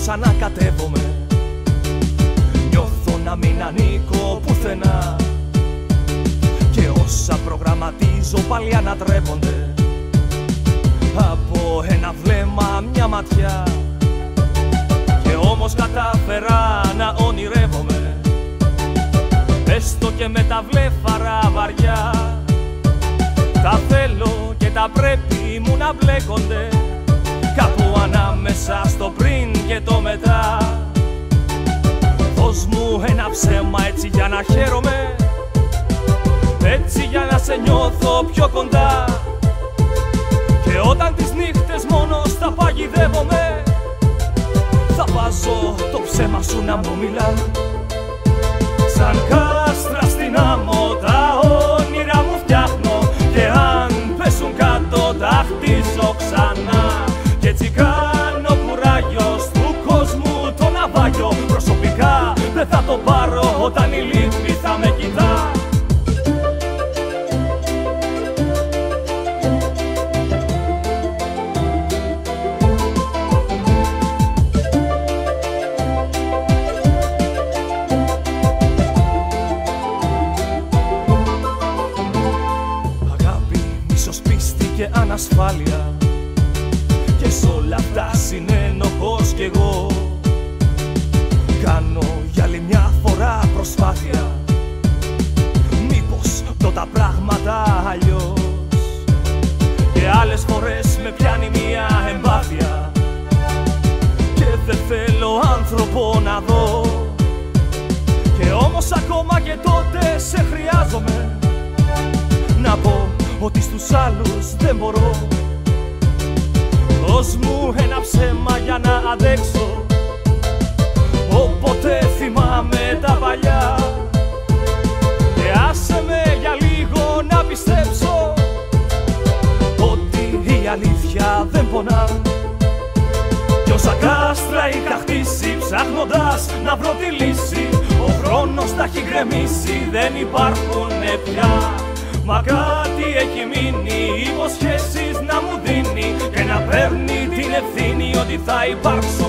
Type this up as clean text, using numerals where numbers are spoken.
ξανακατεύομαι. Νιώθω να μην ανήκω πουθενά και όσα προγραμματίζω πάλι ανατρέπονται από ένα βλέμμα, μια ματιά. Και όμως κατάφερα να ονειρεύομαι, έστω και με τα βλέφαρα βαριά. Τα θέλω και τα πρέπει μου να μπλέκονται κάπου ανάμεσα στο πριν και το μετά. Δώσ' μου ένα ψέμα έτσι για να χαίρομαι, έτσι για να σε νιώθω πιο κοντά. Και όταν τις νύχτες μόνος θα παγιδεύομαι, θα βάζω το ψέμα σου να μου μιλά. Σαν κάστρα στην άμμο τα όνειρα μου φτιάχνω, και αν πέσουν κάτω τα χτίζω ξανά. Κι έτσι κάνω κουράγιος του κόσμου το ναυάγιο. Προσωπικά δεν θα το πάρω όταν η λύπη θα με κοιτά. Και ανασφάλεια, και σ' όλα αυτά συνένοχος κι εγώ. Κάνω για άλλη μια φορά προσπάθεια, μήπως δω τα πράγματα αλλιώς. Και άλλες φορές με πιάνει μια εμπάθεια και δεν θέλω άνθρωπο να δω. Και όμως ακόμα και τότε σε χρειάζομαι, να πω ότι στους άλλους δεν μπορώ. Δώσ' μου ένα ψέμα για να αντέξω, όποτε θυμάμαι τα παλιά. Και άσε με για λίγο να πιστέψω ότι η αλήθεια δεν πονά. Κι όσα κάστρα είχα χτίσει ψάχνοντας να βρω τη λύση, ο χρόνος τα έχει γκρεμίσει, δεν υπάρχουνε πια. Μα κάτι έχει μείνει, υποσχέσεις να μου δίνει και να παίρνει την ευθύνη ότι θα υπάρξω